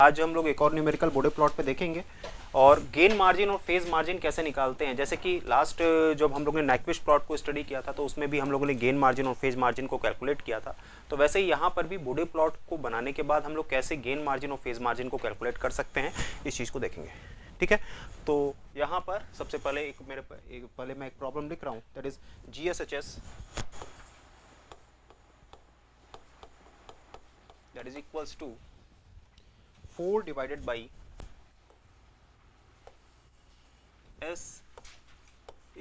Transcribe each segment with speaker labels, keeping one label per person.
Speaker 1: आज हम लोग एक और न्यूमेरिकल बॉडी प्लॉट पे देखेंगे और गेन मार्जिन और फेज मार्जिन कैसे निकालते हैं। जैसे कि लास्ट जब हम लोग ने नाइक्विस्ट प्लॉट को स्टडी किया था तो उसमें भी हम लोगों ने गेन मार्जिन और फेज मार्जिन को कैलकुलेट किया था। तो वैसे ही यहाँ पर भी बॉडी प्लॉट को बनाने के बाद हम लोग कैसे गेन मार्जिन और फेज मार्जिन को कैलकुलेट कर सकते हैं, इस चीज़ को देखेंगे। ठीक है, तो यहाँ पर सबसे पहले पहले मैं एक प्रॉब्लम लिख रहा हूँ, that is GSHS that is equals to 4 divided by S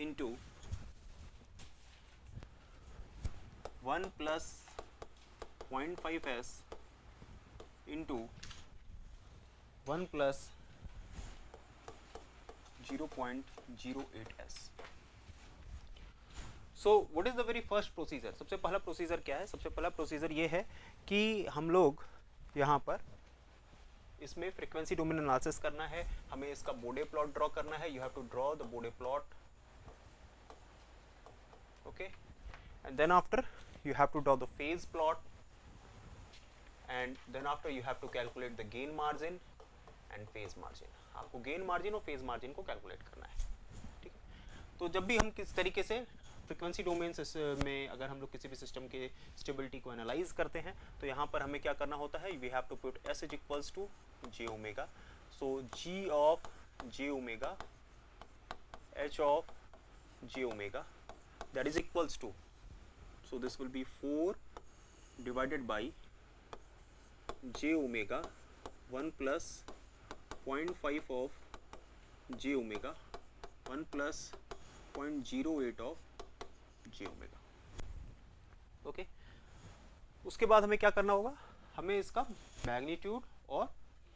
Speaker 1: into 1 plus 0.5 S into 1 plus 0.08 S. So what is the very first procedure. सबसे पहला प्रोसीजर क्या है? सबसे पहला प्रोसीजर ये है कि हम लोग यहाँ पर इसमें फ्रीक्वेंसी डोमेन एनालिसिस करना है, हमें इसका बॉडी प्लॉट ड्रॉ करना है। You have to draw the Bode plot, okay, and then after you have to draw the phase plot, and then after you have to calculate the gain margin and phase margin. आपको gain margin और phase margin को calculate करना है। ठीक है, तो जब भी हम किस तरीके से फ्रीक्वेंसी डोमेन में अगर हम लोग किसी भी सिस्टम के स्टेबिलिटी को एनालाइज करते हैं तो यहाँ पर हमें क्या करना होता है, we have to put S is equals to J omega. So G of J omega H of J omega that is equals to, so this will be 4 divided by J omega 1 plus 0.5 of J omega 1 plus 0.08 of J omega. Okay, उसके बाद हमें क्या करना होगा, हमें इसका magnitude और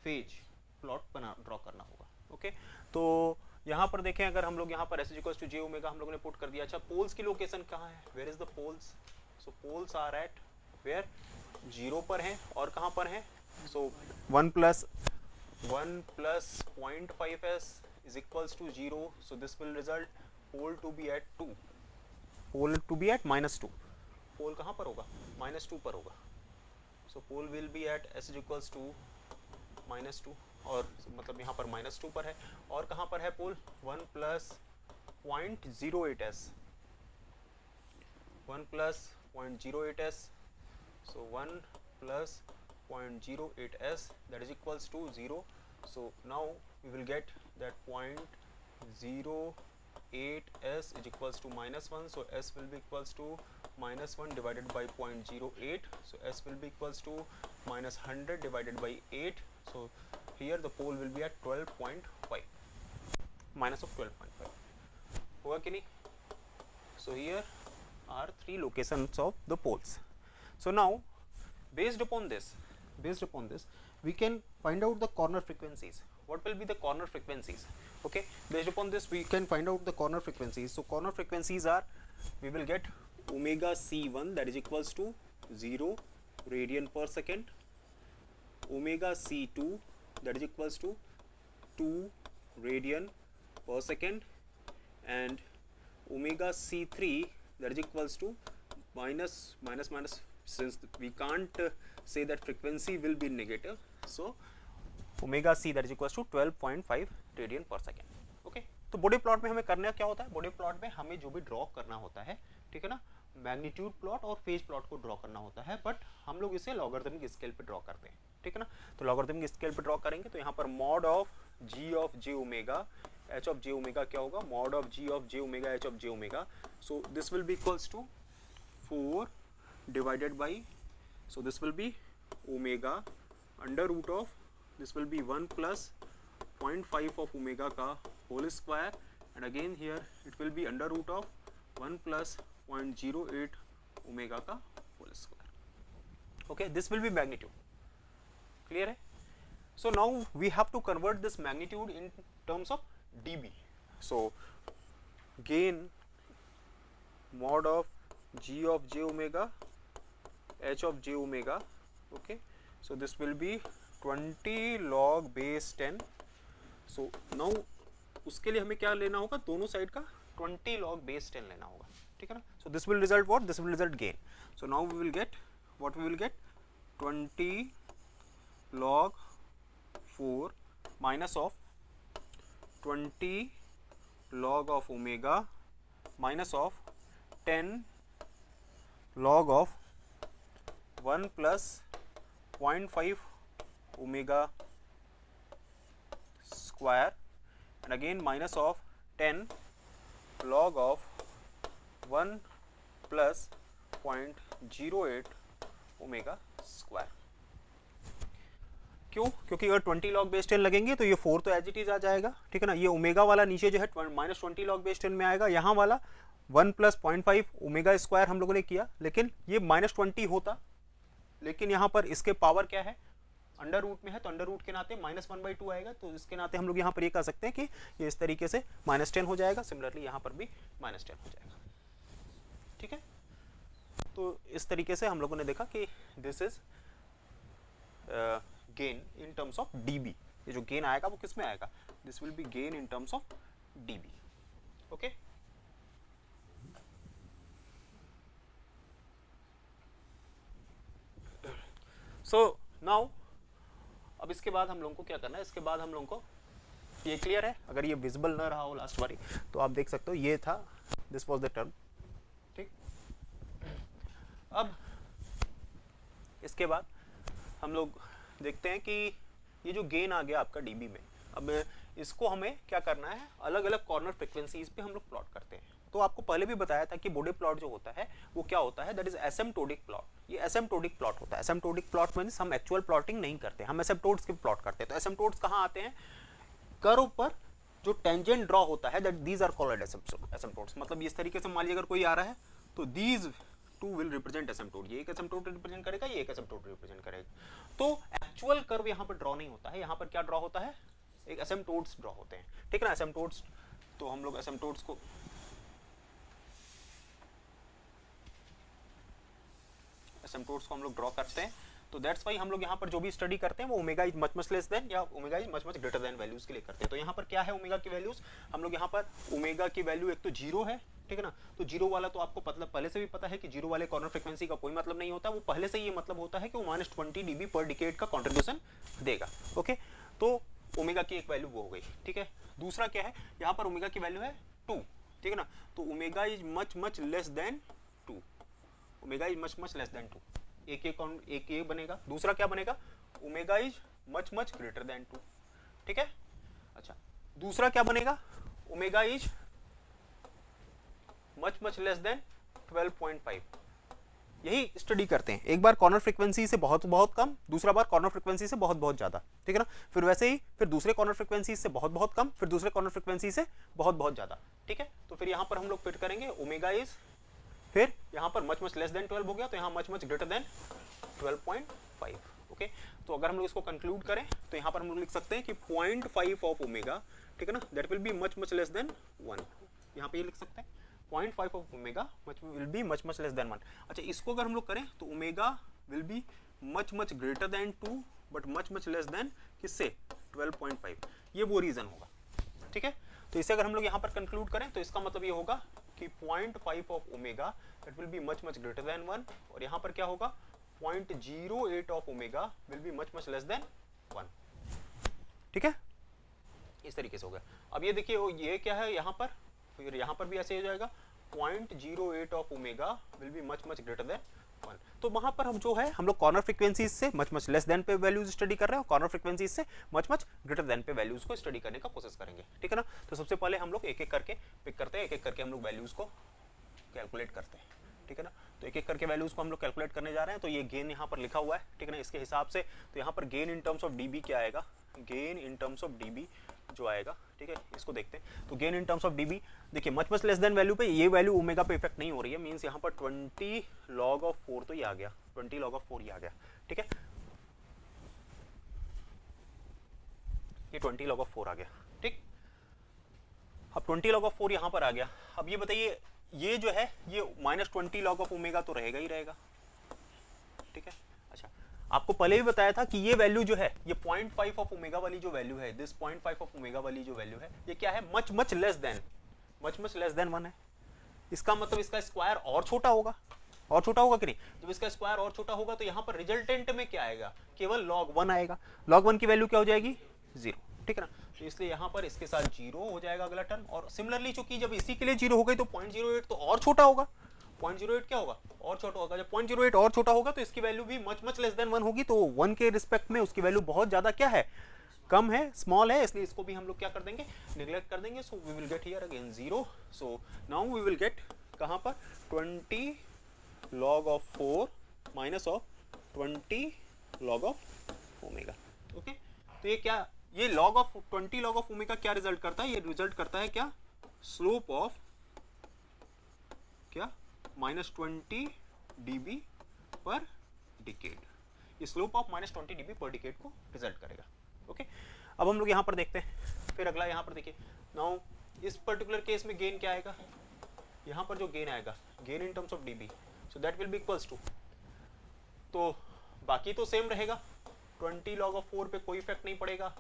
Speaker 1: phase plot draw करना होगा। ओके, तो यहाँ पर देखें, अगर हम लोग यहाँ पर S equals to J omega हम लोगों ने पुट कर दिया। अच्छा, पोल्स की लोकेशन कहाँ है, where is the poles? So poles are at where, 0 पर हैं और कहाँ पर हैं? सो 1 plus 0.5S is equals to 0, so this will result pole to be at 2, pole to be at -2। पोल कहाँ पर होगा? -2 पर होगा। so pole will be at S is equals to -2, और मतलब यहाँ पर -2 पर है। और कहाँ पर है पोल? 1 plus 0.08S, 1 plus 0.08S, so 1 plus 0.08S that is equals to 0. So now we will get that 0.08S is equals to -1, so S will be equals to -1 divided by 0.08, so S will be equals to -100 divided by 8, so here the pole will be at 12.5, minus of 12.5, हुआ कि नहीं? So here are 3 locations of the poles. So now based upon this we can find out the corner frequencies. What will be the corner frequencies? Okay, based upon this we can find out the corner frequencies. So corner frequencies are, we will get omega C1 that is equals to 0 radian per second, omega C2 that is equals to 2 radian per second, and omega C3 that is equals to minus, since we can't say that frequency will be negative, so omega C that is equals to 12.5 radian per second. Okay, तो body plot में हमें करना क्या होता है? Body plot में हमें जो भी ड्रॉ करना होता है, ठीक है ना, मैग्नीट्यूड प्लॉट और फेज प्लॉट को ड्रॉ करना होता है, बट हम लोग इसे लॉगरिथमिक स्केल पे ड्रॉ करते हैं। ठीक है ना, तो लॉगरिथमिक स्केल पे ड्रॉ करेंगे तो यहाँ पर mod of G of J omega H of J omega क्या होगा? Mod of G of J omega H of J omega, so this will be equals to 4 divided by, so this will be omega under root of, this will be 1 plus 0.5 of omega का whole square, and again here it will be under root of 1 plus 0.08 omega का whole square. Okay, this will be magnitude. Clear है? So now we have to convert this magnitude in terms of dB. So gain mod of G of J omega H of J omega, okay, so this will be 20 log base 10. So now उसके लिए हमें क्या लेना होगा? दोनों side का 20 log base 10 लेना होगा। ठीक है ना, so this will result what? This will result gain. So now we will get what? We will get 20 log 4 minus of 20 log of omega minus of 10 log of 1 plus 0.5 omega square and again minus of 10 log of 1 plus 0.08 omega square। क्यों? क्योंकि अगर 20 log base 10 लगेंगे तो ये 4 तो as it is आ जाएगा, ठीक है ना। ये ओमेगा वाला नीचे जो है -20 log बेस 10 में आएगा, यहाँ वाला 1 plus 0.5 ओमेगा स्क्वायर हम लोगों ने किया, लेकिन ये -20 होता, लेकिन यहाँ पर इसके पावर क्या है, अंडर रूट में है, तो अंडर रूट के नाते -1/2 आएगा, तो इसके नाते हम लोग यहाँ पर ये कह सकते हैं कि ये इस तरीके से -10 हो जाएगा। सिमिलरली यहाँ पर भी -10 हो जाएगा, ठीक है। तो इस तरीके से हम लोगों ने देखा कि this is gain in terms of dB। ये जो गेन आएगा वो किस में आएगा, this will B gain in terms of dB, okay. So now अब इसके बाद हम लोगों को क्या करना है, इसके बाद हम लोगों को ये क्लियर है, अगर ये विजिबल ना रहा हो लास्ट बारी तो आप देख सकते हो ये था, दिस वाज द टर्म, ठीक। अब इसके बाद हम लोग देखते हैं कि ये जो गेन आ गया आपका dB में, अब इसको हमें क्या करना है, अलग अलग कॉर्नर फ्रिक्वेंसीज पे हम लोग प्लॉट करते हैं। तो आपको पहले भी बताया था कि बोडे प्लॉट जो होता है वो क्या होता है, दैट इज एसिम्प्टोटिक प्लॉट। ये एसिम्प्टोटिक प्लॉट होता है। एसिम्प्टोटिक प्लॉट मींस हम एक्चुअल प्लॉटिंग नहीं करते, हम एसिम्प्टोट्स के प्लॉट करते हैं। तो एसिम्प्टोट्स कहाँ आते हैं, कर्व पर जो टेंजेंट ड्रॉ होता है, that these are called asymptotes. मतलब इस तरीके से मान लीजिए अगर कोई आ रहा है तो these two will represent asymptote, ये एक एसिम्प्टोट रिप्रेजेंट करेगा, ये एक एसिम्प्टोट रिप्रेजेंट करेगा। तो एक्चुअल कर्व यहाँ पर ड्रॉ नहीं होता है, यहाँ पर क्या ड्रॉ होता है, एक एसिम्प्टोट्स ड्रॉ होते हैं, ठीक है ना। एसिम्प्टोट्स, तो हम लोग एसिम्प्टोट्स को हम लोग ड्रॉ करते हैं। तो दैट्स वाई हम लोग यहाँ पर जो भी स्टडी करते हैं वो omega is much less than या omega is much greater than values के लिए करते हैं। तो यहाँ पर क्या है ओमेगा की वैल्यूज, हम लोग यहाँ पर ओमेगा की वैल्यू एक तो 0 है, ठीक है ना। तो 0 वाला तो आपको मतलब पहले से भी पता है कि 0 वाले कॉर्नर फ्रीक्वेंसी का कोई मतलब नहीं होता, वो पहले से ये मतलब होता है कि वो -20 dB पर डिकेड का कॉन्ट्रीब्यूशन देगा, ओके। तो ओमेगा की एक वैल्यू वो हो गई, ठीक है। दूसरा क्या है, यहाँ पर ओमेगा की वैल्यू है 2, ठीक है ना। तो omega is much less then 2, omega is much less then 2, एक ये बनेगा। दूसरा क्या बनेगा, omega is much greater then 2, ठीक है। अच्छा, दूसरा क्या बनेगा, omega is much less then 12.5। यही स्टडी करते हैं, एक बार कॉर्नर फ्रीक्वेंसी से बहुत कम, दूसरा बार कॉर्नर फ्रीक्वेंसी से बहुत ज्यादा, ठीक है ना। फिर वैसे ही फिर दूसरे कॉर्नर फ्रीक्वेंसी से बहुत कम, फिर दूसरे कॉर्नर फ्रीक्वेंसी से बहुत ज्यादा, ठीक है। तो फिर यहाँ पर हम लोग फिट करेंगे ओमेगा इज, फिर यहाँ पर मच लेस देन 12 हो गया, तो यहाँ मच ग्रेटर देन 12.5, ओके। तो अगर हम लोग इसको कंक्लूड करें तो यहाँ पर हम लोग लिख सकते हैं कि 0.5 ऑफ ओमेगा, ठीक है ना, that will be much less then 1। यहाँ पे ये लिख सकते हैं 0.5 of omega will be much less then 1। अच्छा, इसको अगर हम लोग करें तो omega will be much greater then 2 but much less then किससे, 12.5। ये वो रीजन होगा, ठीक है। तो इसे अगर हम लोग यहाँ पर कंक्लूड करें तो इसका मतलब ये होगा कि 0.5 of omega that will be much greater then 1, और यहाँ पर क्या होगा 0.08 of omega will be much less then 1, ठीक है। इस तरीके से हो गया। अब ये देखिए ये क्या है यहाँ पर, फिर यहाँ पर भी ऐसे हो जाएगा 0.08 of omega will be much greater then 1। तो वहां पर हम जो है हम लोग कॉर्नर फ्रीक्वेंसीज से मच लेस देन पे वैल्यूज स्टडी कर रहे हैं, कॉर्नर फ्रीक्वेंसीज से मच ग्रेटर देन पे वैल्यूज को स्टडी करने का कोशिश करेंगे, ठीक है ना। तो सबसे पहले हम लोग एक एक करके पिक करते हैं, एक एक करके हम लोग वैल्यूज को कैलकुलेट करते हैं, ठीक है ना। तो एक एक करके वैल्यूज को हम लोग कैलकुलेट करने जा रहे हैं। तो ये गेन यहाँ पर लिखा हुआ है, ठीक है ना, इसके हिसाब से। तो यहाँ पर gain in terms of dB क्या आएगा, gain in terms of dB जो आएगा, ठीक है, इसको देखते हैं। तो gain in terms of dB, देखिए मच लेस देन वैल्यू पे ये वैल्यू ओमेगा पे इफेक्ट नहीं हो रही है, मींस यहाँ पर 20 log of 4 तो ये आ गया, 20 log of 4 ये आ गया, ठीक है। ये 20 log of 4 आ गया, ठीक। अब 20 log of 4 यहाँ पर आ गया। अब ये बताइए ये जो है ये -20 log of ओमेगा तो रहेगा ही रहेगा, ठीक है। अच्छा, आपको पहले भी बताया था कि ये वैल्यू जो है ये 0.5 ऑफ ओमेगा वाली जो वैल्यू है, दिस 0.5 ऑफ ओमेगा वाली जो वैल्यू है ये क्या है, मच लेस देन 1 है। इसका मतलब इसका स्क्वायर और छोटा होगा, और छोटा होगा कि नहीं। जब इसका स्क्वायर और छोटा होगा तो यहाँ पर रिजल्टेंट में क्या आएगा, केवल log 1 आएगा। log 1 की वैल्यू क्या हो जाएगी, 0, ठीक है ना। तो इसलिए यहाँ पर इसके साथ 0 हो जाएगा अगला टर्म, और सिमिलरली चूंकि जब इसी के लिए 0 हो गई तो 0.08 तो और छोटा होगा, 0.08 क्या होगा, और छोटा होगा। जब 0.08 और छोटा होगा तो इसकी वैल्यू भी मच मच लेस देन 1 होगी, तो 1 के रिस्पेक्ट में उसकी वैल्यू बहुत ज्यादा क्या है, कम है, स्मॉल है, इसलिए इसको भी हम लोग क्या कर देंगे, निगलेक्ट कर देंगे। So we will get here again 0। So now we will get कहां पर 20 log of 4 minus of 20 log of omega. Okay, तो ये क्या, ये log of 20 log of ओमेगा क्या रिजल्ट करता है, ये रिजल्ट करता है क्या, स्लोप ऑफ क्या -20 dB पर डिकेड, ये slope of -20 dB per decade को रिजल्ट करेगा। ओके, अब हम लोग यहाँ पर देखते हैं, फिर अगला यहाँ पर देखिए, नाउ इस पर्टिकुलर केस में गेन क्या आएगा, यहाँ पर जो गेन आएगा, gain in terms of dB, so that will be equals to, तो बाकी तो सेम रहेगा, 20 log of 4 पे कोई इफेक्ट नहीं पड़ेगा,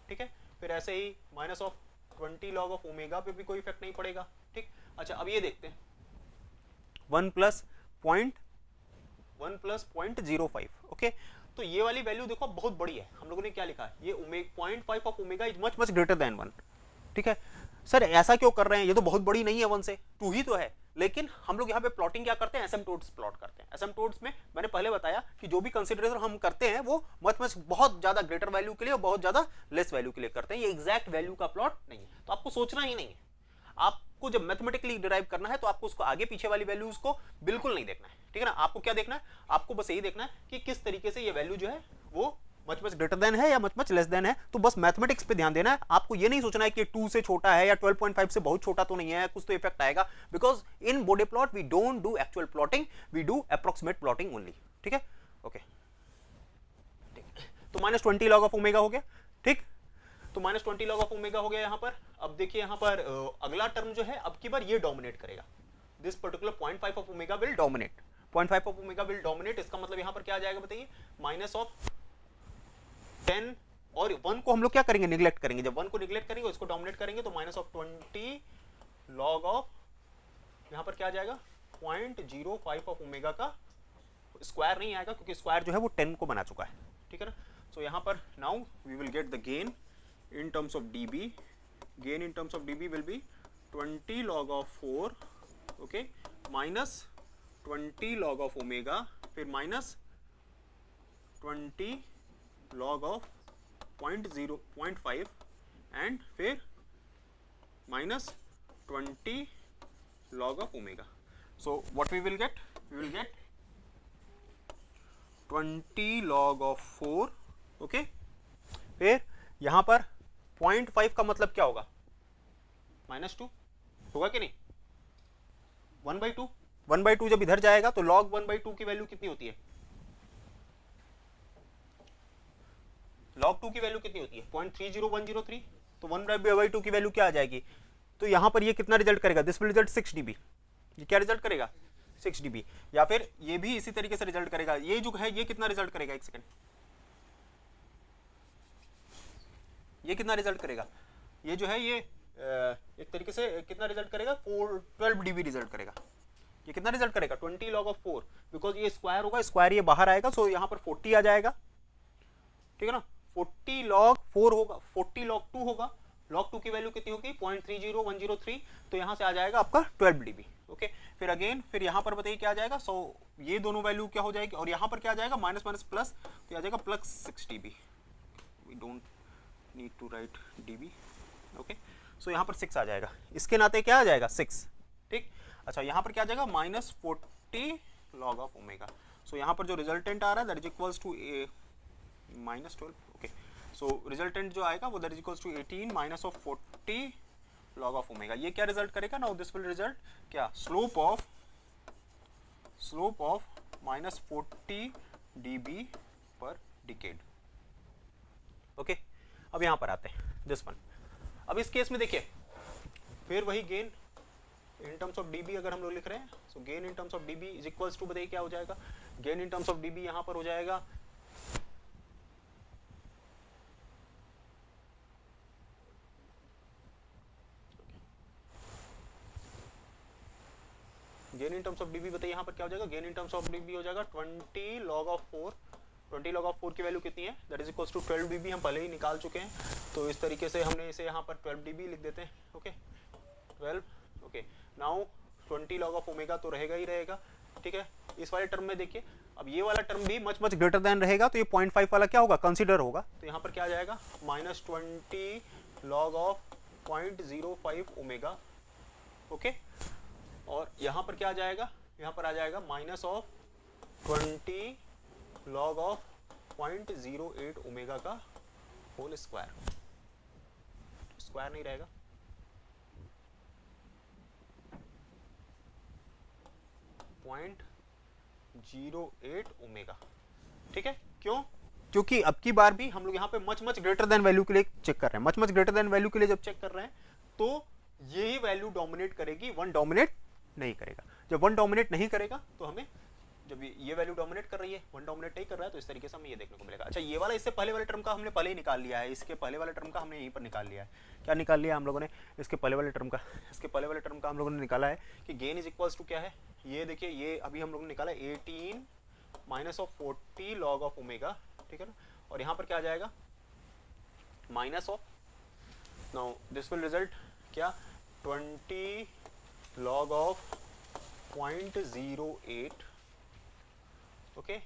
Speaker 1: ठीक है, फिर ऐसे ही minus of 20 log of omega पे भी कोई इफेक्ट नहीं पड़ेगा, ठीक। अच्छा, अब ये देखते हैं 1 प्लस 0.05, ओके, तो ये वाली वैल्यू देखो बहुत बड़ी है, हम लोगों ने क्या लिखा है, ये 0.5 of omega is much much greater then 1, ठीक है। सर ऐसा क्यों कर रहे हैं, ये तो बहुत बड़ी नहीं है 1 से, 2 ही तो है, लेकिन हम लोग यहाँ पे प्लॉटिंग क्या करते हैं, एसिम्पटोट्स प्लॉट करते हैं। एसिम्पटोट्स में मैंने पहले बताया कि जो भी कंसीडरेशन हम करते हैं वो मच मच बहुत ज्यादा ग्रेटर वैल्यू के लिए और बहुत ज्यादा लेस वैल्यू के लिए करते हैं, ये एग्जैक्ट वैल्यू का प्लॉट नहीं है, तो आपको सोचना ही नहीं है। आपको जब मैथमेटिकली डिराइव करना है तो आपको उसको आगे पीछे वाली वैल्यूज को बिल्कुल नहीं देखना है, ठीक है ना। आपको क्या देखना है, आपको बस यही देखना है कि किस तरीके से ये वैल्यू जो है वो मच मच ग्रेटर देन है या मच मच लेस देन है, तो बस मैथमेटिक्स पे ध्यान देना है। आपको ये नहीं सोचना है कि 2 से छोटा है या 12.5 से बहुत छोटा तो नहीं है, कुछ तो इफेक्ट आएगा, because in Bode plot we don't do actual plotting, we do approximate plotting only, ठीक है। ओके, तो -20 log ऑफ ओमेगा हो गया, ठीक, तो -20 log ऑफ ओमेगा हो गया यहाँ पर। अब देखिए यहाँ पर अगला टर्म जो है अब की बार ये डोमिनेट करेगा, this particular 0.5 of omega will dominate, 0.5 of omega will dominate, इसका मतलब यहाँ पर क्या आ जाएगा बताइए, माइनस ऑफ 10, और 1 को हम लोग क्या करेंगे, निगलेक्ट करेंगे, जब 1 को निगलेक्ट करेंगे इसको डोमिनेट करेंगे, तो माइनस ऑफ 20 log ऑफ, यहाँ पर क्या आ जाएगा 0.05 ऑफ ओमेगा का स्क्वायर नहीं आएगा क्योंकि स्क्वायर जो है वो 10 को बना चुका है, ठीक है ना। सो यहाँ पर now we will get the gain in terms of dB, gain in terms of dB will be 20 log of 4, okay, minus 20 log of omega, फिर minus 20 log of 0.5 and फिर minus 20 log of omega. So what we will get? We will get 20 log of 4, okay, फिर यहाँ पर 0.5 का मतलब क्या होगा, -2 होगा कि नहीं, 1/2, 1/2 जब इधर जाएगा तो log 1/2 की वैल्यू कितनी होती है, log 2 की वैल्यू कितनी होती है 0.30103, तो 1/2 की वैल्यू क्या आ जाएगी, तो यहां पर ये कितना रिजल्ट करेगा, दिस विल रिजल्ट 6 dB, ये क्या रिजल्ट करेगा 6 dB, या फिर ये भी इसी तरीके से रिजल्ट करेगा, ये जो है ये कितना रिजल्ट करेगा, एक सेकंड, ये कितना रिजल्ट करेगा, ये जो है ये एक तरीके से कितना रिजल्ट करेगा 12 dB रिजल्ट करेगा, ये कितना रिजल्ट करेगा 20 log of 4, बिकॉज ये स्क्वायर होगा, स्क्वायर ये बाहर आएगा, सो यहाँ पर 40 आ जाएगा, ठीक है ना, 40 log 4 होगा, 40 log 2 होगा, log 2 की वैल्यू कितनी होगी 0.30103, तो यहाँ से आ जाएगा आपका 12 dB, ओके। फिर अगेन फिर यहाँ पर बताइए क्या आ जाएगा, सो ये दोनों वैल्यू क्या हो जाएगी, और यहाँ पर क्या आ जाएगा माइनस माइनस प्लस, तो आ जाएगा +6 dB, we don't need to write dB, okay, so यहाँ पर 6 आ जाएगा, इसके नाते क्या आ जाएगा 6, ठीक। अच्छा, यहाँ पर क्या आ जाएगा -40 log ऑफ ओमेगा, सो यहाँ पर जो रिजल्टेंट आ रहा है that is equals to -12, okay, so resultant जो आएगा वो that is equals to 18 minus of 40 log of omega, ये क्या रिजल्ट करेगा, नाउ दिस विल रिजल्ट क्या, slope of -40 dB per decade, okay. अब यहाँ पर आते हैं दिस वन, अब इस केस में देखिए फिर वही gain in terms of dB अगर हम लोग लिख रहे हैं, so gain in terms of dB is equals to, बताइए क्या हो जाएगा, gain in terms of dB यहाँ पर हो जाएगा gain in terms of dB, बताइए यहाँ पर क्या हो जाएगा, gain in terms of dB हो जाएगा 20 log of 4, 20 log ऑफ 4 की वैल्यू कितनी है, that is equals to 12 dB हम पहले ही निकाल चुके हैं, तो इस तरीके से हमने इसे यहाँ पर 12 dB लिख देते हैं, okay 12, okay now 20 log of omega तो रहेगा ही रहेगा, ठीक है। इस वाले टर्म में देखिए, अब ये वाला टर्म भी मच मच ग्रेटर देन रहेगा, तो ये 0.5 वाला क्या होगा, कंसीडर होगा, तो यहाँ पर क्या आ जाएगा -20 log ऑफ 0.05 ओमेगा, ओके। और यहाँ पर क्या आ जाएगा, यहाँ पर आ जाएगा -20 log ऑफ 0.08 ओमेगा का होल स्क्वायर, स्क्वायर नहीं रहेगा, 0.08 ओमेगा, ठीक है। क्यों, क्योंकि अब की बार भी हम लोग यहाँ पे much much greater then value के लिए चेक कर रहे हैं, much much greater then value के लिए जब चेक कर रहे हैं तो यही वैल्यू डोमिनेट करेगी, वन डोमिनेट नहीं करेगा। जब वन डोमिनेट नहीं करेगा तो हमें, जब ये वैल्यू डोमिनेट कर रही है, वन डोमिनेट नहीं कर रहा है, तो इस तरीके से हमें ये देखने को मिलेगा। अच्छा, ये वाला इससे पहले वाले टर्म का हमने पहले ही निकाल लिया है, इसके पहले वाले टर्म का हमने यहीं पर निकाल लिया है। क्या निकाल लिया हम लोगों ने, इसके पहले वाले टर्म का, इसके पहले वाले टर्म का हम लोगों ने निकाला है कि गेन इज इक्वल्स टू क्या है, ये देखिए, ये अभी हम लोगों ने निकाला 18 minus of 40 log of omega, ठीक है ना। और यहाँ पर क्या आ जाएगा, minus of, now this will result क्या, 20 log of 0.08, okay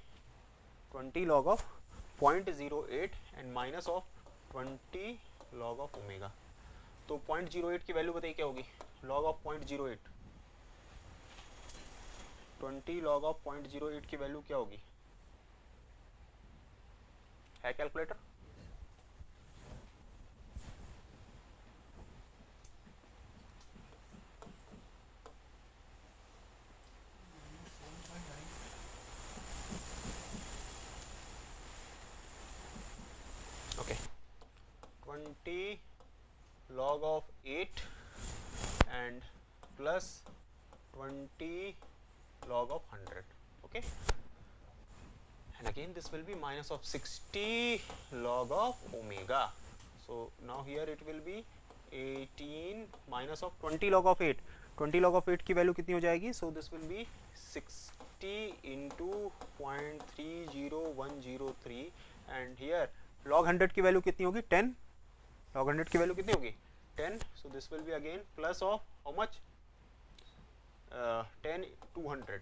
Speaker 1: 20 log of 0.08 and minus of 20 log of omega. तो 0.08 की वैल्यू बताइए क्या होगी, log ऑफ 0.08, 20 log ऑफ 0.08 की वैल्यू क्या होगी, है calculator, okay 20 log of 8 and plus 20 log of 100, okay, and again this will be minus of 60 log of omega. So now here it will be 18 minus of 20 log of 8, 20 log of 8 की value कितनी हो जाएगी, so this will be 60 into 0.30103 and here log 100 की value कितनी होगी, 10, log 100 की value कितनी होगी 10, so this will be again plus of how much, 10 200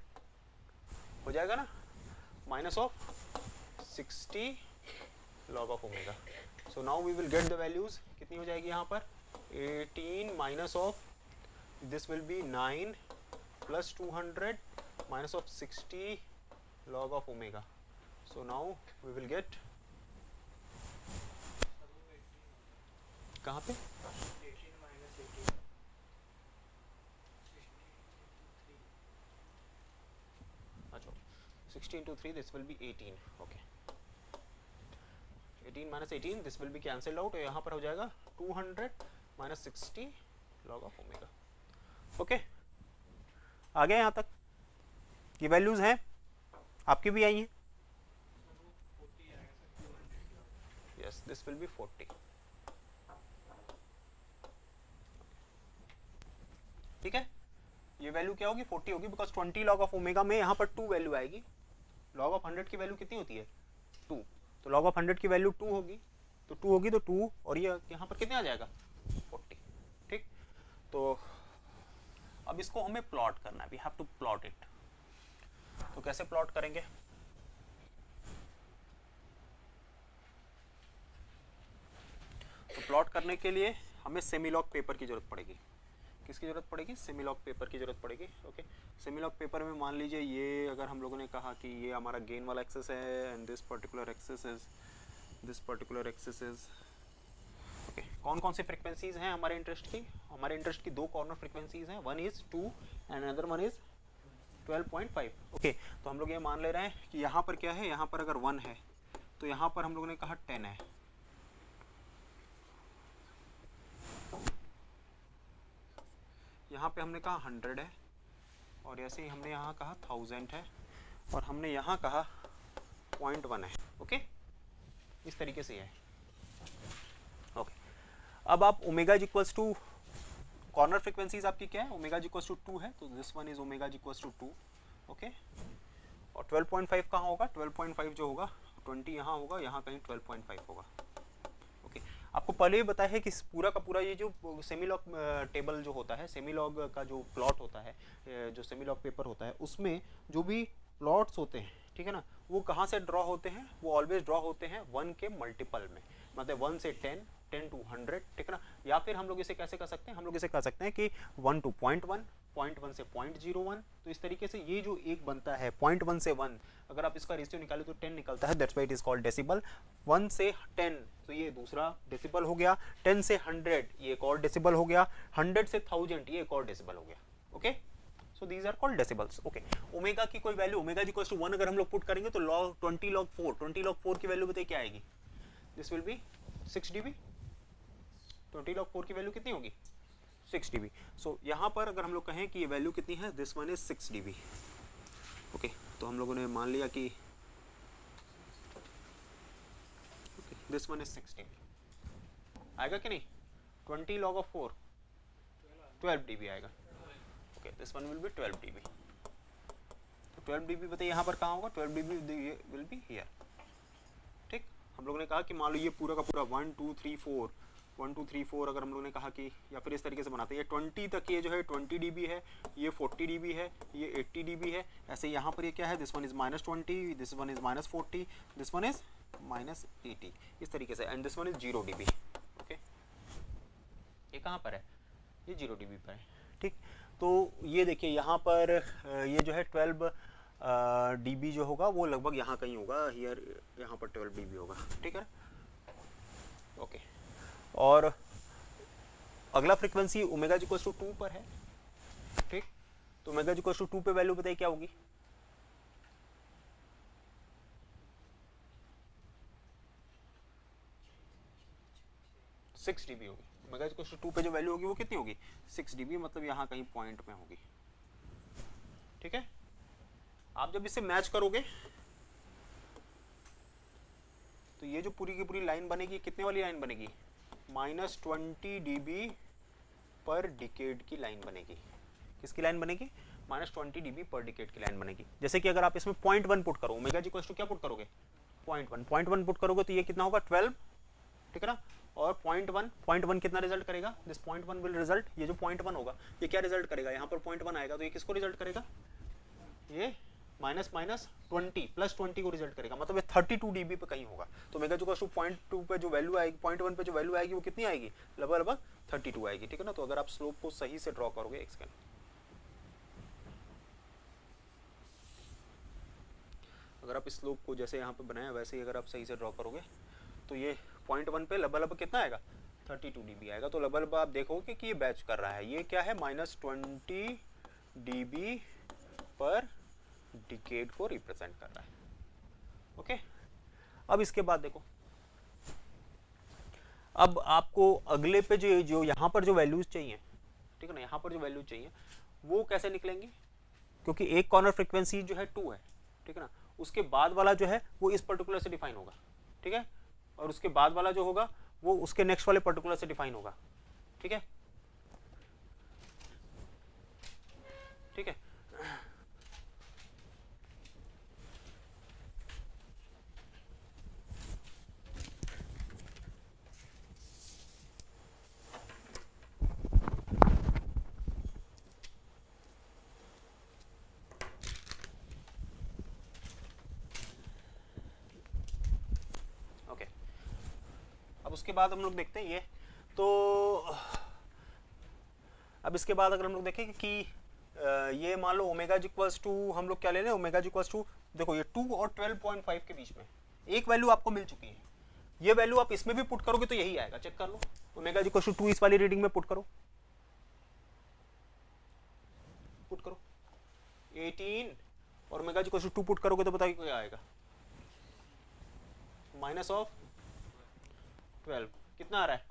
Speaker 1: हो जाएगा ना, minus of 60 log of omega. So now we will get the values, कितनी हो जाएगी यहाँ पर 18 minus of this will be 9 plus 200 minus of 60 log of omega. So now we will get कहाँ पे 60 into 3 this will be 18, okay 18 minus 18 this will be cancelled out, यहाँ पर हो जाएगा 200 minus 60 log of omega, okay। आ गया यहाँ तक, ये वैल्यूज हैं, आपकी भी आई हैं, yes this will be 40, ठीक है। ये वैल्यू क्या होगी 40 होगी, बिकॉज 20 log ऑफ ओमेगा में यहाँ पर 2 वैल्यू आएगी, log ऑफ 100 की वैल्यू कितनी होती है 2, तो log ऑफ 100 की वैल्यू 2 होगी, तो 2 होगी तो 2 और ये यहाँ पर कितने आ जाएगा 40, ठीक। तो अब इसको हमें प्लॉट करना है, we have to plot it, तो कैसे प्लॉट करेंगे, तो प्लॉट करने के लिए हमें सेमीलॉग पेपर की जरूरत पड़ेगी, किसकी जरूरत पड़ेगी, सेमीलॉग पेपर की जरूरत पड़ेगी, ओके। सेमीलॉग पेपर में मान लीजिए ये अगर हम लोगों ने कहा कि ये हमारा गेन वाला एक्सेस है and this particular axis is okay. कौन कौन सी फ्रीक्वेंसीज हैं हमारे इंटरेस्ट की, हमारे इंटरेस्ट की 2 कॉर्नर फ्रीक्वेंसीज हैं, one is 2 and another one is 12.5, okay. तो हम लोग ये मान ले रहे हैं कि यहाँ पर क्या है, यहाँ पर अगर 1 है तो यहाँ पर हम लोगों ने कहा 10 है, यहाँ पे हमने कहा 100 है, और ऐसे ही हमने यहाँ कहा 1000 है, और हमने यहाँ कहा 0.1 है, ओके। इस तरीके से है, ओके। अब आप omega equals to, corner frequencies आपकी क्या है, ओमेगा इक्वल्स टू 2 है, तो this one is omega equals to 2, okay. और 12.5 कहाँ होगा, 12.5 जो होगा 20 यहाँ होगा, यहाँ कहीं 12.5 होगा। ओके, आपको पहले ही बताया है कि पूरा का पूरा ये जो सेमीलॉग टेबल जो होता है, सेमीलॉग का जो प्लॉट होता है, जो सेमीलॉग पेपर होता है, उसमें जो भी प्लॉट्स होते हैं, ठीक है ना, वो कहाँ से ड्रॉ होते हैं, वो ऑलवेज ड्रॉ होते हैं 1 के मल्टीपल में, मतलब 1 से 10, 10 to 100, ठीक है ना। या फिर हम लोग इसे कैसे कर सकते हैं, हम लोग इसे कह सकते हैं कि 1 to 0.1, 0.1 से 0.01, तो इस तरीके से ये जो एक बनता है 0.1 से 1, अगर आप इसका रेशियो निकालें तो 10 निकलता है, that's why it is called decibel. 1 से 10 तो ये दूसरा डेसिबल हो गया, 10 से 100 ये एक और डेसिबल हो गया, 100 से 1000 ये एक और डेसिबल हो गया। Okay, so these are called decibels. Okay, omega की कोई वैल्यू, ओमेगा इज इक्वल टू 1 अगर हम लोग पुट करेंगे तो log 20 log 4, 20 log 4 की वैल्यू बताइए क्या आएगी, this will B 6 dB। 20 log 4 की वैल्यू कितनी होगी, 6 dB। सो यहाँ पर अगर हम लोग कहें कि ये वैल्यू कितनी है, this one is 6 dB। Okay, तो हम लोगों ने मान लिया कि दिस वन इज 6 dB आएगा कि नहीं, 20 log of 4 12 dB आएगा। Okay, this one will be 12 dB। तो 12 dB बताइए यहाँ पर कहाँ होगा, 12 dB विल बी हियर। ठीक, हम लोगों ने कहा कि मान लो ये पूरा का पूरा 1 2 3 4 1 2 3 4 अगर हम लोगों ने कहा कि, या फिर इस तरीके से बनाते हैं, ये 20 तक ये जो है 20 dB है, ये 40 dB है, ये 80 dB है। ऐसे यहाँ पर ये क्या है, this one is -20, this one is -40, this one is -80, इस तरीके से, and this one is 0 dB। Okay, ये कहाँ पर है, ये 0 dB पर है। ठीक, तो ये देखिए यहाँ पर ये जो है 12 dB जो होगा वो लगभग यहाँ कहीं होगा, हियर यहाँ पर 12 dB होगा। ठीक है, ओके, और अगला फ्रीक्वेंसी ओमेगा इक्वल टू 2 पर है। ठीक, तो ओमेगा इक्वल टू 2 पे वैल्यू बताइए क्या होगी, सिक्स dB होगी। ओमेगा इक्वल टू 2 पे जो वैल्यू होगी वो कितनी होगी, 6 dB, मतलब यहाँ कहीं पॉइंट में होगी। ठीक है, आप जब इसे मैच करोगे तो ये जो पूरी की पूरी लाइन बनेगी, कितने वाली लाइन बनेगी, -20 dB पर डिकेड की लाइन बनेगी। किसकी लाइन बनेगी, -20 dB पर डिकेड की लाइन बनेगी। जैसे कि अगर आप इसमें 0.1 पुट करो, ओमेगा इक्वल टू क्या पुट करोगे, 0.1 पुट करोगे तो ये कितना होगा 12, ठीक है ना। और 0.1 कितना रिजल्ट करेगा, दिस 0.1 विल रिजल्ट, ये जो 0.1 होगा ये क्या रिजल्ट करेगा, यहाँ पर 0.1 आएगा तो ये किसको रिजल्ट करेगा, ये -20 +20 को रिजल्ट करेगा, मतलब ये 32 dB पे कहीं होगा। तो ओमेगा इक्वल टू 0.2 पे जो वैल्यू आएगी, 0.1 पे जो वैल्यू आएगी वो कितनी आएगी, लगभग 32 आएगी। ठीक है ना, तो अगर आप स्लोप को सही से ड्रॉ करोगे, एक सेकंड, अगर आप स्लोप को जैसे यहाँ पे बनाया वैसे ही अगर आप सही से ड्रॉ करोगे तो ये 0.1 पे लगभग कितना आएगा, 32 dB आएगा। तो लगभग आप देखोगे कि ये बैच कर रहा है, ये क्या है, -20 dB पर डिकेड को रिप्रेजेंट कर रहा है। ओके, अब इसके बाद देखो, अब आपको अगले पे जो यहाँ पर जो वैल्यूज चाहिए, ठीक है ना, यहाँ पर जो वैल्यूज चाहिए वो कैसे निकलेंगी, क्योंकि एक कॉर्नर फ्रीक्वेंसी जो है 2 है, ठीक है ना, उसके बाद वाला जो है वो इस पर्टिकुलर से डिफाइन होगा। ठीक है, और उसके बाद वाला जो होगा वो उसके नेक्स्ट वाले पर्टिकुलर से डिफाइन होगा। ठीक है, ठीक है, उसके बाद हम लोग देखते हैं ये, तो अब इसके बाद अगर हम लोग देखें कि ये मान लो ओमेगा इक्वल्स टू, हम लोग क्या ले रहे हैं, ओमेगा इक्वल्स टू, देखो ये 2 और 12.5 के बीच में एक वैल्यू आपको मिल चुकी है, ये वैल्यू आप इसमें भी पुट करोगे तो यही आएगा, चेक कर लो, ओमेगा इक्वल्स टू 2 इस वाली रीडिंग में पुट करो, 18 और ओमेगा इक्वल्स टू 2 पुट करोगे तो बताइए क्या आएगा, -12, कितना आ रहा है,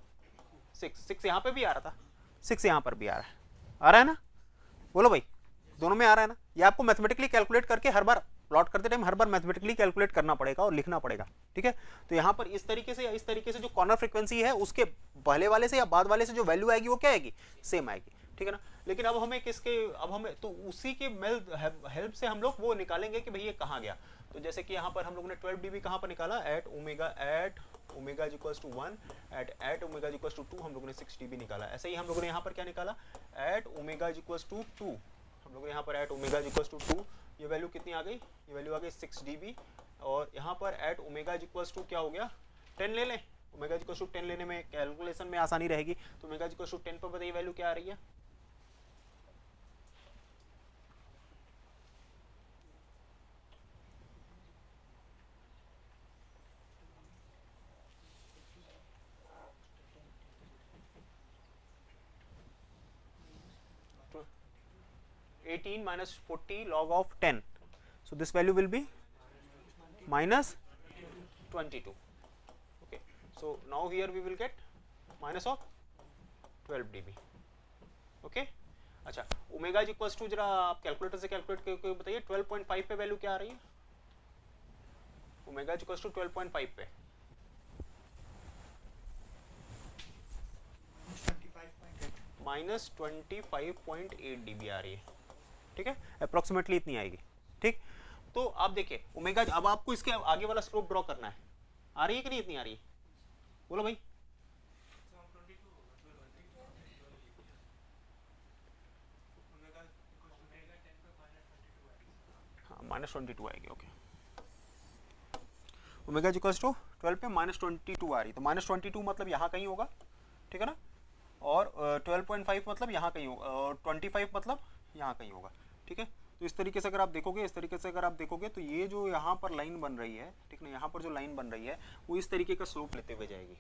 Speaker 1: 6 यहाँ पे भी आ रहा था, 6 यहाँ पर भी आ रहा है ना, बोलो भाई, दोनों में आ रहा है ना। ये आपको मैथमेटिकली कैलकुलेट करके हर बार प्लॉट करते टाइम हर बार मैथमेटिकली कैलकुलेट करना पड़ेगा और लिखना पड़ेगा। ठीक है, तो यहाँ पर इस तरीके से या इस तरीके से जो कॉर्नर फ्रीक्वेंसी है उसके पहले वाले से या बाद वाले से जो वैल्यू आएगी वो क्या आएगी, सेम आएगी। ठीक है ना, लेकिन अब हमें किसके, अब हमें तो उसी के हेल्प से हम लोग वो निकालेंगे कि भाई ये कहाँ गया। तो जैसे कि यहाँ पर हम लोगों ने 12 dB कहाँ पर निकाला, at omega is equals to 1, at omega is equals to 2 हम लोगों ने 6 dB निकाला। ऐसे ही हम लोगों ने यहाँ पर क्या निकाला, at omega is equals to 2, हम लोगों ने यहाँ पर at omega is equals to 2, ये वैल्यू कितनी आ गई, ये वैल्यू आ गई 6 dB। और यहाँ पर at omega is equals to क्या हो गया, 10 ले लें, ओमेगा इज इक्वल्स टू 10 लेने में कैलकुलेशन में आसानी रहेगी। तो ओमेगा इज इक्वल्स टू 10 पर बताइए वैल्यू क्या आ रही है, तो 18 minus 40 log of 10, so this value will be minus 22. Okay, so now here we will get minus of 12 dB. Okay, अच्छा ओमेगा इज इक्वल्स टू, जरा आप कैलकुलेटर से कैलकुलेट करके बताइए 12.5 पे वैल्यू क्या आ रही है, ओमेगा इज इक्वल्स टू 12.5 पे -25.8 dB आ रही है, ठीक है, अप्रोक्सीमेटली इतनी आएगी। ठीक, तो आप देखिए ओमेगा, अब आपको इसके आगे वाला स्लोप ड्रॉ करना है, आ रही है कि नहीं इतनी आ रही है, बोलो भाई। हाँ -22 आएगी। ओके, ओमेगा इक्वल्स टू 12 पे -22 आ रही, तो -22 मतलब यहाँ कहीं होगा, ठीक है ना, और 12.5 मतलब यहाँ कहीं होगा, और 25 मतलब यहाँ कहीं होगा। ठीक है, तो इस तरीके से अगर आप देखोगे, इस तरीके से अगर आप देखोगे तो ये जो यहाँ पर लाइन बन रही है, ठीक ना, यहाँ पर जो लाइन बन रही है वो इस तरीके का स्लोप लेते हुए जाएगी।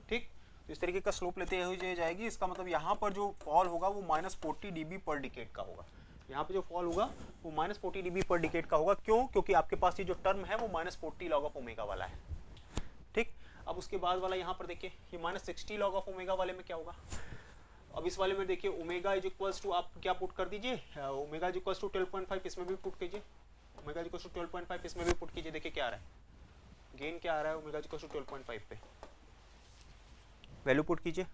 Speaker 1: ठीक, तो इस तरीके का स्लोप लेते हुए जाएगी, इसका मतलब यहाँ पर जो फॉल होगा वो -40 dB पर डिकेड का होगा, यहाँ पे जो फॉल होगा वो -40 dB पर डिकेड का होगा। क्यों, क्योंकि आपके पास ये जो टर्म है वो -40 log ऑफ ओमेगा वाला है। ठीक, अब उसके बाद वाला यहाँ पर देखिए, ये -60 log ऑफ ओमेगा वाले में क्या होगा, अब इस वाले में देखिए ओमेगा इज इक्वल्स टू, आप क्या पुट कर दीजिए, ओमेगा इज इक्वल्स टू 12.5, इसमें भी पुट कीजिए, ओमेगा इज इक्वल्स टू 12.5 इसमें भी पुट कीजिए, देखिए क्या आ रहा है, गेन क्या आ रहा है, ओमेगा इज इक्वल्स टू 12.5 पे वैल्यू पुट कीजिए,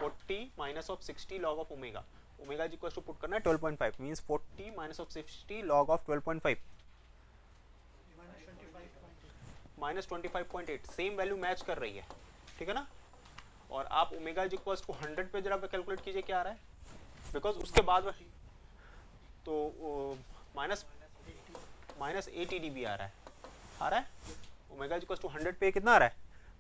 Speaker 1: 40 minus of 60 log of omega, omega is equals to put करना है 12.5, means 40 minus of 60 log of 12.5 -25.8, same value match कर रही है, ठीक है ना। और आप ओमेगा इज इक्वल्स टू 100 पे जरा कैलकुलेट कीजिए क्या आ रहा है, बिकॉज उसके बाद तो -80 dB आ रहा है, ओमेगा इज इक्वल्स टू 100 पे कितना आ रहा है,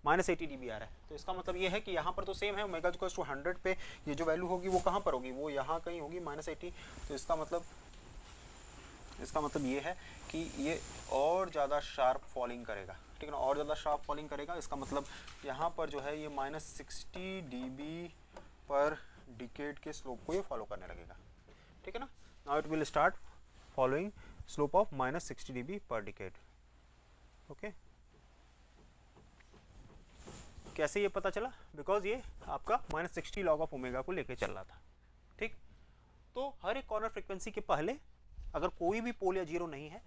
Speaker 1: -80 dB आ रहा है। तो इसका मतलब ये है कि यहाँ पर तो सेम है, ओमेगा इज इक्वल्स टू 100 पे ये जो वैल्यू होगी वो कहाँ पर होगी, वो यहाँ कहीं होगी -80। तो इसका मतलब ये है कि ये और ज़्यादा शार्प फॉलिंग करेगा, ठीक है ना, और ज़्यादा शार्प फॉलिंग करेगा। इसका मतलब यहाँ पर जो है ये -60 dB पर डिकेड के स्लोप को ये फॉलो करने लगेगा, ठीक है ना। Now it will start following slope of -60 dB per decade. Okay, कैसे ये पता चला, बिकॉज ये आपका -60 log ऑफ ओमेगा को लेके चल रहा था। ठीक, तो हर एक कॉर्नर फ्रीक्वेंसी के पहले अगर कोई भी पोल या जीरो नहीं है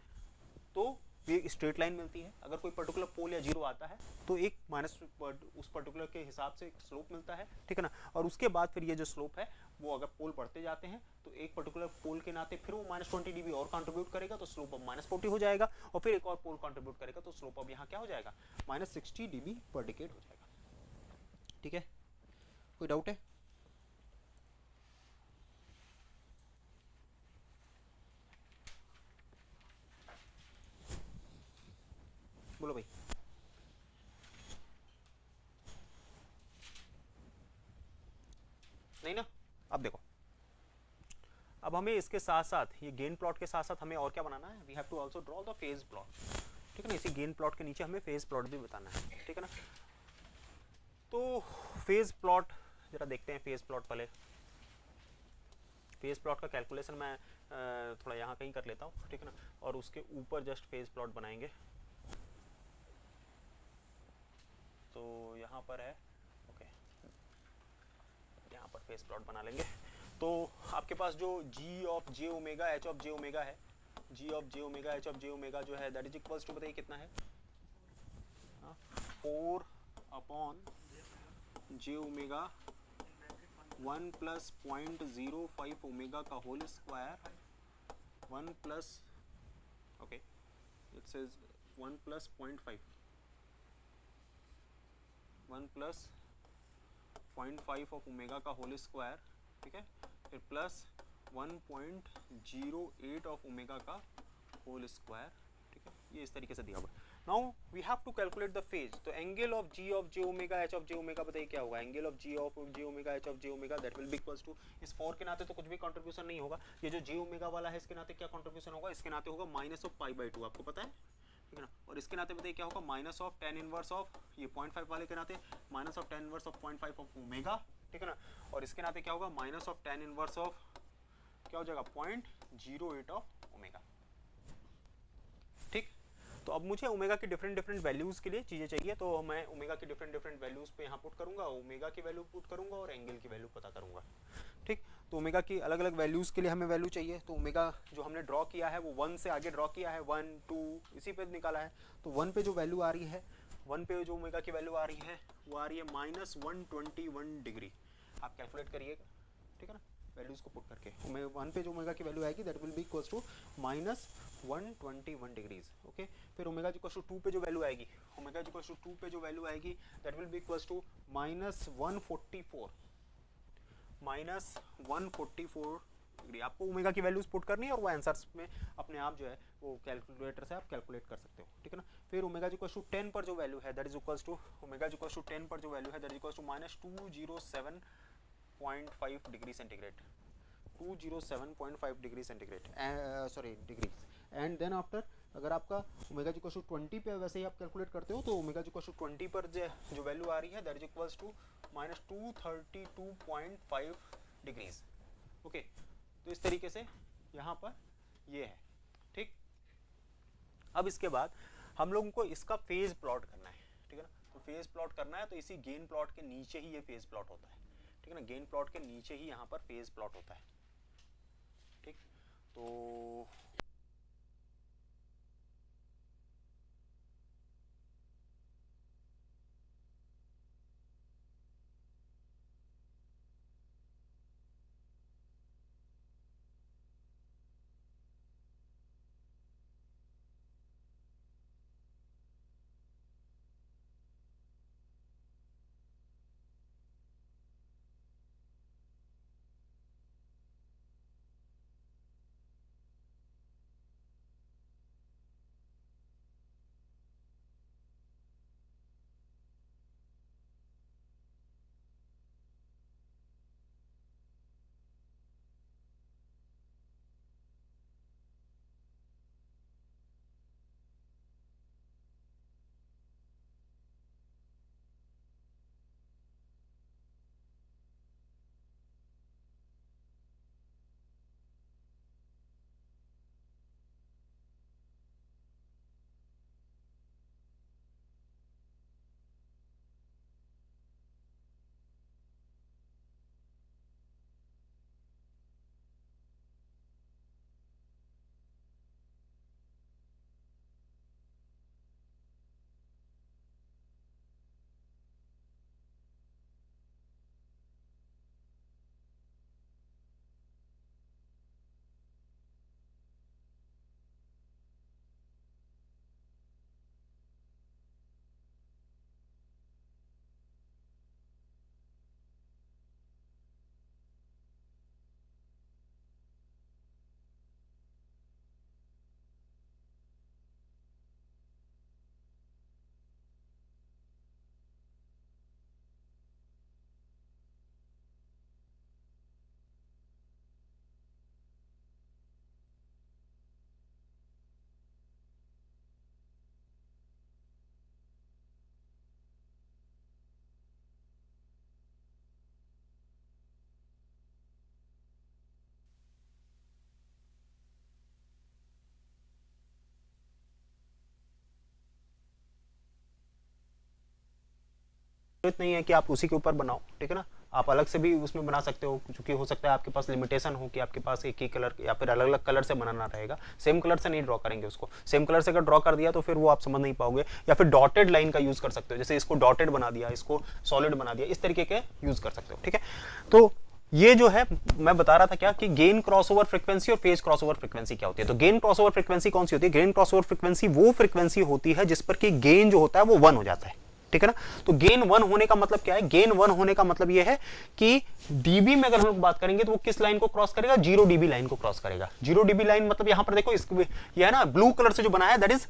Speaker 1: तो ये स्ट्रेट लाइन मिलती है, अगर कोई पर्टिकुलर पोल या जीरो आता है तो एक माइनस उस पर्टिकुलर के हिसाब से एक स्लोप मिलता है, ठीक है ना। और उसके बाद फिर ये जो स्लोप है वो अगर पोल बढ़ते जाते हैं तो एक पर्टिकुलर पोल के नाते फिर वो -20 dB और कंट्रीब्यूट करेगा तो स्लोप अब -40 हो जाएगा, और फिर एक और पोल कंट्रीब्यूट करेगा तो स्लोप अब यहाँ क्या हो जाएगा, -60 dB पर डिकेड हो जाएगा। ठीक है, कोई डाउट है? बोलो भाई। नहीं ना, अब देखो, अब हमें इसके साथ साथ ये गेन प्लॉट के साथ साथ हमें और क्या बनाना है, we have to also draw the phase plot, ठीक है ना। इसी गेन प्लॉट के नीचे हमें फेज प्लॉट भी बताना है, ठीक है ना। तो फेज प्लॉट जरा देखते हैं, फेज प्लॉट पहले, फेज प्लॉट का कैलकुलेशन मैं थोड़ा यहाँ कहीं कर लेता हूँ, ठीक है ना, और उसके ऊपर जस्ट फेज प्लॉट बनाएंगे। तो यहाँ पर है, ओके, यहाँ पर फेज प्लॉट बना लेंगे। तो आपके पास जो g of j omega h of j omega है, g of j omega h of j omega जो है दैट इज इक्वल्स टू, बताइए कितना है, 4/j ओमेगा 1 + 0.05 ओमेगा का whole square 1 + okay, it says 1 plus 0.5, 1 plus 0.5 of omega का whole square, ठीक है, फिर प्लस 1.08 ऑफ ओमेगा का होल स्क्वायर, ठीक है, ये इस तरीके से दिया हुआ है। Now we have to calculate the phase, तो angle of G of J omega H of J omega बताइए क्या होगा, angle of G of J omega H of J omega that will be equals to, इस 4 के नाते तो कुछ भी कंट्रीब्यूशन नहीं होगा, ये जो जे ओमेगा वाला है इसके नाते क्या कंट्रीब्यूशन होगा, इसके नाते होगा माइनस ऑफ पाई बाई 2, आपको पता है, ठीक है ना, और इसके नाते बताइए क्या होगा, minus of tan inverse of, ये 0.5 वाले के नाते minus of tan inverse of 0.5 of omega, ठीक है ना, और इसके नाते क्या होगा, minus of tan inverse of क्या हो जाएगा 0.08 ऑफ ओमेगा, ठीक। तो अब मुझे ओमेगा की डिफरेंट वैल्यूज के लिए चीजें चाहिए, तो मैं ओमेगा की डिफरेंट वैल्यूज पे यहाँ पुट करूंगा, ओमेगा की वैल्यू पुट करूंगा और एंगल की वैल्यू पता करूंगा, ठीक। तो ओमेगा की अलग अलग वैल्यूज के लिए हमें वैल्यू चाहिए, तो ओमेगा जो हमने ड्रॉ किया है वो 1 से आगे ड्रॉ किया है, 1 2 इसी पे निकाला है, तो 1 पे जो वैल्यू आ रही है, 1 पे जो ओमेगा की वैल्यू आ रही है वो आ रही है -121 डिग्री, आप कैलकुलेट करिएगा, ठीक है ना, वैल्यूज को पुट करके 1 पे जो ओमेगा की वैल्यू आएगी that will be equals to -121 degrees, okay. फिर ओमेगा इक्वल्स टू 2 पे जो वैल्यू आएगी, ओमेगा इक्वल्स टू 2 पे जो वैल्यू आएगी that will be equals to -144 degree, आपको ओमेगा की वैल्यूज पुट करनी है और वो आंसर्स में अपने आप जो है वो कैलकुलेटर से आप कैलकुलेट कर सकते हो, ठीक है ना। फिर ओमेगा इक्वल्स टू 10 पर जो वैल्यू है that is equals to, omega equals to 10 पर जो वैल्यू है that is equals to -207.5 degree centigrade, 207.5 degree centigrade, sorry degrees, and then after अगर आपका ओमेगा इक्वल्स टू 20 पे वैसे ही आप कैलकुलेट करते हो, तो ओमेगा इक्वल्स टू 20 पर जो वैल्यू आ रही है that is equals to -232.5 degrees, okay. तो इस तरीके से यहाँ पर ये है, ठीक। अब इसके बाद हम लोगों को इसका फेज प्लॉट करना है, ठीक है ना, तो फेज प्लॉट करना है तो इसी गेन प्लॉट के नीचे ही ये फेज प्लॉट होता है, ठीक है ना, गेन प्लॉट के नीचे ही यहाँ पर फेज प्लॉट होता है, ठीक। तो जरूरत नहीं है कि आप उसी के ऊपर बनाओ, ठीक है ना, आप अलग से भी उसमें बना सकते हो, क्योंकि हो सकता है आपके पास लिमिटेशन हो कि आपके पास एक ही कलर या फिर अलग अलग कलर से बनाना रहेगा, सेम कलर से नहीं ड्रॉ करेंगे उसको, सेम कलर से अगर ड्रॉ कर दिया तो फिर वो आप समझ नहीं पाओगे, या फिर डॉटेड लाइन का यूज कर सकते हो, जैसे इसको डॉटेड बना दिया, इसको सॉलिड बना दिया, इस तरीके के यूज कर सकते हो, ठीक है। तो ये जो है मैं बता रहा था क्या कि गेन क्रॉसओवर फ्रीक्वेंसी और फेज क्रॉसओवर फ्रीक्वेंसी क्या होती है। तो गेन क्रॉसओवर फ्रीक्वेंसी कौन सी होती है? गेन क्रॉसओवर फ्रीक्वेंसी वो फ्रीक्वेंसी होती है जिस पर कि गेन जो होता है वो 1 हो जाता है, ठीक है ना। तो गेन 1 होने का मतलब क्या है? गेन 1 होने का मतलब ये है कि डीबी में अगर हम लोग बात करेंगे तो वो किस लाइन को क्रॉस करेगा? 0 डीबी लाइन को क्रॉस करेगा। 0 डीबी लाइन मतलब यहां पर देखो ये है ना ब्लू कलर से जो बनाया है that is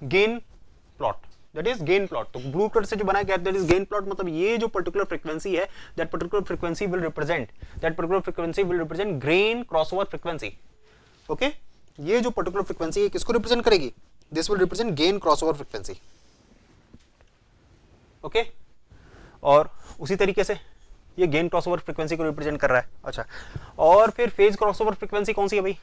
Speaker 1: gain plot, that is gain plot. तो ब्लू कलर से जो बनाया गया दैट इज गेन प्लॉट, मतलब ये जो पर्टिकुलर फ्रीक्वेंसी है that particular frequency will represent gain crossover frequency. Okay, ये जो पर्टिकुलर फ्रीक्वेंसी है किसको रिप्रेजेंट करेगी? This will represent gain crossover frequency. Okay, और उसी तरीके से ये गेन क्रॉसओवर फ्रीक्वेंसी को रिप्रेजेंट कर रहा है। अच्छा, और फिर फेज क्रॉसओवर फ्रीक्वेंसी कौन सी है भाई?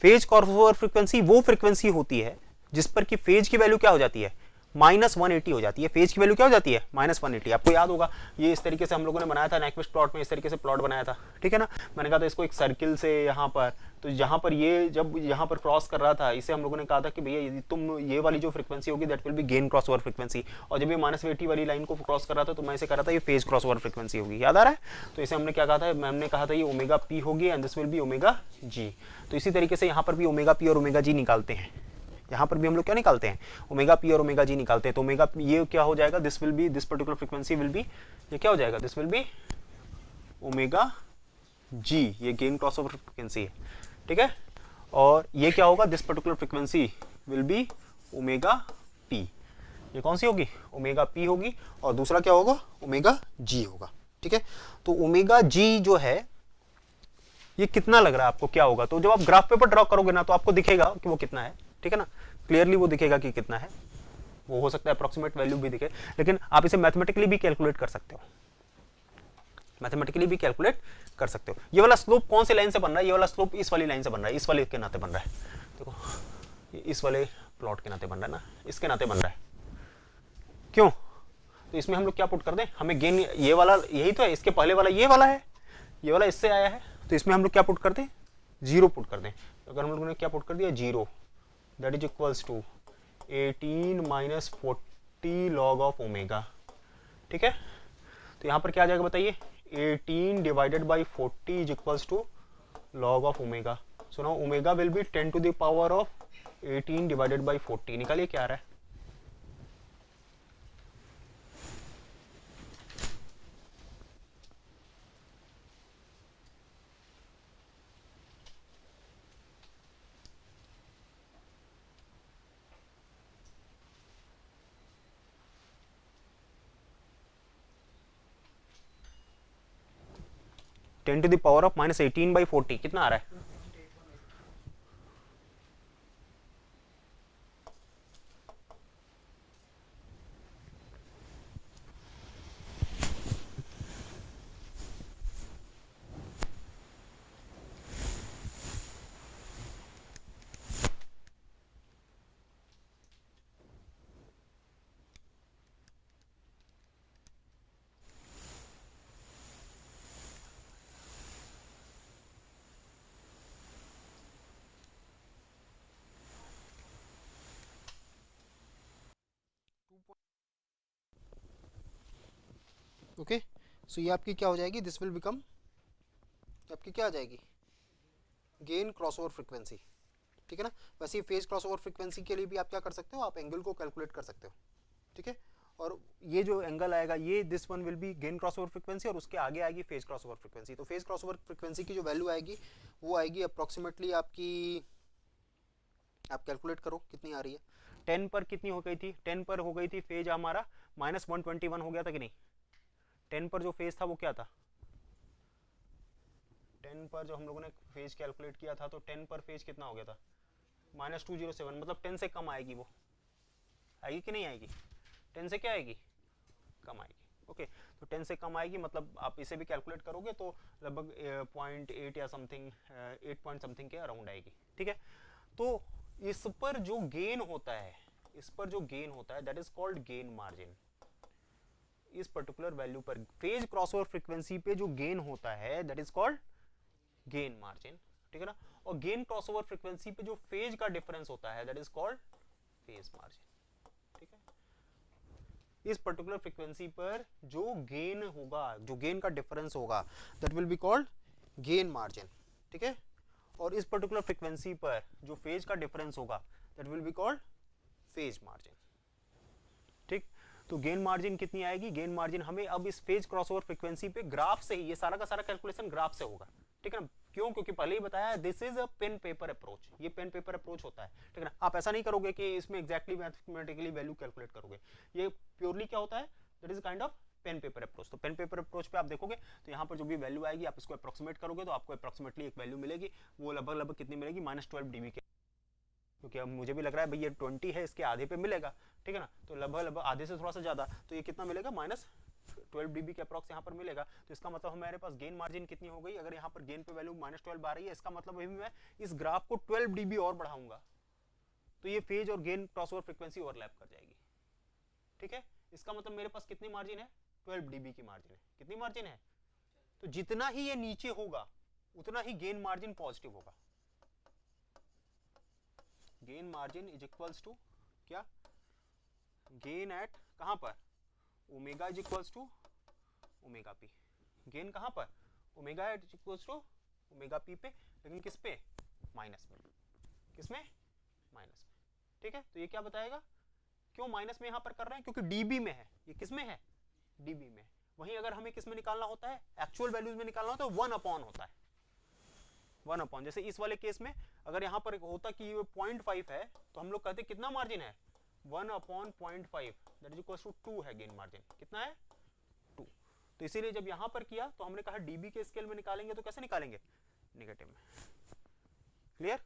Speaker 1: फेज क्रॉसओवर फ्रीक्वेंसी वो फ्रीक्वेंसी होती है जिस पर कि फेज की वैल्यू क्या हो जाती है? -180 हो जाती है। फेज की वैल्यू क्या हो जाती है? -180। आपको याद होगा ये इस तरीके से हम लोगों ने बनाया था नाइक्विस्ट प्लॉट में, इस तरीके से प्लॉट बनाया था, ठीक है ना। मैंने कहा था इसको एक सर्किल से यहाँ पर, तो यहाँ पर ये जब यहाँ पर क्रॉस कर रहा था इसे हम लोगों ने कहा था कि भैया तुम ये वाली जो फ्रीक्वेंसी होगी that will B gain cross over frequency, और जब ये -80 वाली लाइन को क्रॉस कर रहा था तो मैं इसे कह रहा था ये फेज क्रॉस ओवर फ्रीक्वेंसी होगी। याद आ रहा है? तो इसे हमने क्या कहा था? मैम ने कहा था ये ओमेगा पी होगी and this will be omega G. तो इसी तरीके से यहाँ पर भी ओमेगा पी और ओमेगा जी निकालते हैं। यहाँ पर भी हम लोग क्या निकालते हैं? ओमेगा पी और ओमेगा जी निकालते हैं। तो ओमेगा ये क्या हो जाएगा? This will B, this particular frequency will be, ये क्या हो जाएगा? दिस विल बी ओमेगा जी, ये गेन क्रॉसओवर फ्रीक्वेंसी है, ठीक है। और ये क्या होगा? This particular frequency will be omega P. ये कौन सी होगी? ओमेगा पी होगी। और दूसरा क्या होगा? ओमेगा जी होगा, ठीक है। तो ओमेगा जी जो है ये कितना लग रहा है आपको, क्या होगा? तो जब आप ग्राफ पेपर ड्रॉ करोगे ना तो आपको दिखेगा कि वो कितना है, ठीक है ना। क्लियरली वो दिखेगा कि कितना है। वो हो सकता है अप्रोक्सीमेट वैल्यू भी दिखे, लेकिन आप इसे मैथमेटिकली भी कैलकुलेट कर सकते हो, मैथमेटिकली भी कैलकुलेट कर सकते हो। ये वाला स्लोप कौन सी लाइन से बन रहा है? ये वाला स्लोप इस वाली लाइन से बन रहा है, इस वाले के नाते बन रहा है। देखो ये इस वाले प्लॉट के नाते बन रहा है ना, इसके नाते बन रहा है। क्यों? तो इसमें हम लोग क्या पुट कर दें? हमें गेन ये वाला यही तो है, इसके पहले वाला ये वाला है, ये वाला इससे आया है, तो इसमें हम लोग क्या पुट कर दें? 0 पुट कर दें। अगर हम लोगों ने क्या पुट कर दिया? 0, that is equals to 18 - 40 log of omega, ठीक है। तो यहां पर क्या आ जाएगा बताइए? 18 divided by 40 is equals to log of omega. So now omega will be 10 to the power of 18 divided by 40। निकालिए क्या आ रहा है? Ten to the power of -18/40 कितना आ रहा है? ओके, सो ये आपकी क्या हो जाएगी? दिस विल बिकम आपकी क्या आ जाएगी? गेन क्रॉसओवर फ्रीक्वेंसी, ठीक है ना। वैसे ही फेज क्रॉसओवर फ्रीक्वेंसी के लिए भी आप क्या कर सकते हो? आप एंगल को कैलकुलेट कर सकते हो, ठीक है। और ये जो एंगल आएगा ये this one will be gain crossover frequency, और उसके आगे आएगी फेज क्रॉसओवर फ्रीक्वेंसी। तो फेज क्रॉसओवर फ्रीक्वेंसी की जो वैल्यू आएगी वो आएगी अप्रोक्सीमेटली आपकी, आप कैलकुलेट करो कितनी आ रही है। 10 पर कितनी हो गई थी? 10 पर हो गई थी फेज हमारा -121 हो गया था कि नहीं? 10 पर जो फेज था वो क्या था? 10 पर जो हम लोगों ने फेज कैलकुलेट किया था तो 10 पर फेज कितना हो गया था? -207, मतलब 10 से कम आएगी। वो आएगी कि नहीं आएगी? 10 से क्या आएगी? कम आएगी। ओके, तो 10 से कम आएगी, मतलब आप इसे भी कैलकुलेट करोगे तो लगभग 0.8 या समथिंग 8 पॉइंट समथिंग के अराउंड आएगी, ठीक है। तो इस पर जो गेन होता है, इस पर जो गेन होता है that is called gain margin. इस पर्टिकुलर वैल्यू पर फेज क्रॉसओवर फ्रीक्वेंसी पे जो गेन होता है that is called gain margin, ठीक है ना। और गेन क्रॉसओवर फ्रीक्वेंसी पे जो फेज का डिफरेंस होता है that is called phase margin, ठीक है। इस पर्टिकुलर फ्रीक्वेंसी पर जो गेन होगा, जो गेन का डिफरेंस होगा, that will be called gain margin, ठीक है। और इस पर्टिकुलर फ्रीक्वेंसी पर जो फेज का डिफरेंस होगा, that will be called phase margin, ठीक। तो गेन मार्जिन कितनी आएगी, गेन मार्जिन हमें अब इस फेज क्रॉसओवर फ्रीक्वेंसी पे ग्राफ से ही, ये सारा का सारा कैलकुलेशन ग्राफ से होगा, ठीक है ना। क्यों, क्योंकि पहले ही बताया this is a pen paper approach, ये पेन पेपर अप्रोच होता है, ठीक है ना। आप ऐसा नहीं करोगे कि इसमें एग्जैक्टली मैथमेटिकली वैल्यू कैलकुलेट करोगे, ये प्योरली क्या होता है, that is kind of pen paper approach. तो पेन पेपर अप्रोच पे आप देखोगे तो यहाँ पर जो भी वैल्यू आएगी आप इसको अप्रोक्सीमेट करोगे तो आपको अप्रोक्सीमेटली एक वैल्यू मिलेगी, वो लगभग लगभग कितनी मिलेगी, -12 dB के, क्योंकि अब मुझे भी लग रहा है भाई ये 20 है, इसके आधे पे मिलेगा, ठीक है ना। तो लगभग लगभग आधे से थोड़ा सा ज्यादा, तो ये कितना मिलेगा, -12 dB के अप्रॉक्स यहाँ पर मिलेगा। तो इसका मतलब हमारे पास गेन मार्जिन कितनी हो गई, अगर यहाँ पर गेन पे वैल्यू -12 आ रही है, इसका मतलब अभी मैं इस ग्राफ को 12 dB और बढ़ाऊंगा तो ये फेज और गेन क्रॉसओवर फ्रीक्वेंसी ओवरलैप कर जाएगी, ठीक है। इसका मतलब मेरे पास कितनी मार्जिन है, 12 dB की मार्जिन है। कितनी मार्जिन है, तो जितना ही ये नीचे होगा उतना ही गेन मार्जिन पॉजिटिव होगा। Gain margin is equals to क्या, गेन एट कहां पर, omega is equals to omega P. Gain कहां पर, omega is equals to omega P पे, लेकिन किस पे, माइनस में, किसमें, माइनस में, ठीक है। तो ये क्या बताएगा, क्यों माइनस में यहां पर कर रहे हैं, क्योंकि डीबी में है, ये किसमें है, डीबी में। वहीं अगर हमें किस में निकालना होता है, एक्चुअल वैल्यूज में निकालना होता है, 1 अपॉन होता है, 1 अपॉन। जैसे इस वाले केस में अगर यहां पर होता कि ये 0.5 है तो हम लोग कहते कितना मार्जिन है, 1 upon 0.5, that is equal to 2 है गेन मार्जिन, कितना है, 2। तो इसीलिए जब यहां पर किया तो हमने कहा डीबी के स्केल में निकालेंगे तो कैसे निकालेंगे, नेगेटिव में। क्लियर,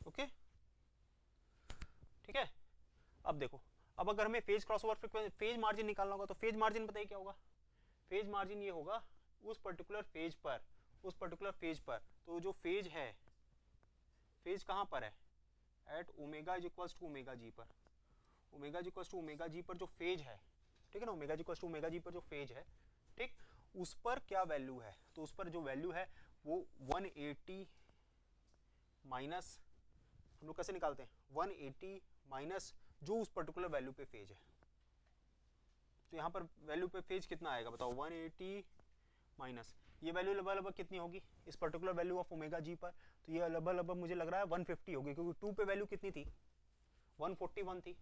Speaker 1: ओके, ठीक है। अब देखो, अब अगर हमें phase crossover frequency, phase margin निकालना होगा तो फेज मार्जिन बताइए क्या होगा। फेज मार्जिन ये होगा उस पर्टिकुलर फेज पर, उस पर्टिकुलर फेज पर, तो जो फेज है, फेज कहां पर है, at omega is equals to omega G पर, omega is equals to omega G पर जो फेज है, ठीक है ना, omega is equals to omega G पर जो फेज है, ठीक, उस पर क्या वैल्यू है, तो उस पर जो वैल्यू है वो 180 माइनस, हम लोग कैसे निकालते हैं, 180 माइनस जो उस पर्टिकुलर वैल्यू पे फेज है। तो यहाँ पर वैल्यू पे फेज कितना आएगा बताओ, 180 माइनस ये वैल्यू लगभग कितनी होगी इस particular value of omega G पर, तो ये लगभग मुझे लग रहा है 150 होगी, क्योंकि 2 पे वैल्यू कितनी थी, 141 थी,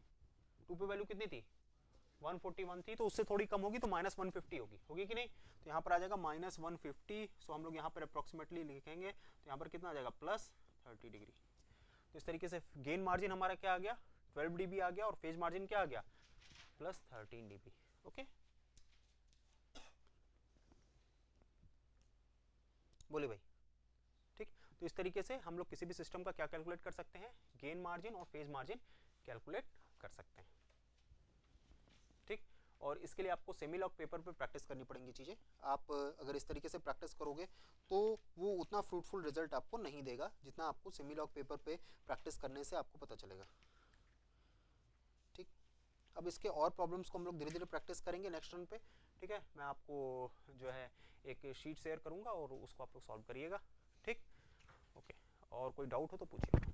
Speaker 1: 2 पे वैल्यू कितनी थी, 141 थी, तो उससे थोड़ी कम होगी तो -150 होगी, होगी कि नहीं। तो यहाँ पर आ जाएगा -150, सो हम लोग यहाँ पर अप्रोक्सीमेटली लिखेंगे तो यहाँ पर कितना आ जाएगा, +30 डिग्री। तो इस तरीके से गेन मार्जिन हमारा क्या आ गया, 12 dB आ गया, और फेज मार्जिन क्या आ गया, +13 dB। ओके, बोले भाई, ठीक। तो इस तरीके से हम लोग किसी भी सिस्टम का क्या कैलकुलेट कर सकते हैं, गेन मार्जिन और फेज मार्जिन कैलकुलेट कर सकते हैं, ठीक। और इसके लिए आपको सेमी लॉग पेपर पे प्रैक्टिस करनी पड़ेंगी चीज़ें। आप अगर इस तरीके से प्रैक्टिस करोगे तो वो उतना फ्रूटफुल रिजल्ट आपको नहीं देगा जितना आपको सेमी लॉग पेपर पे प्रैक्टिस करने से आपको पता चलेगा, ठीक। अब इसके और प्रॉब्लम्स को हम लोग धीरे धीरे प्रैक्टिस करेंगे नेक्स्ट रन पे, ठीक है। मैं आपको जो है एक शीट शेयर करूंगा और उसको आप लोग सॉल्व करिएगा, ठीक, ओके। और कोई डाउट हो तो पूछिए।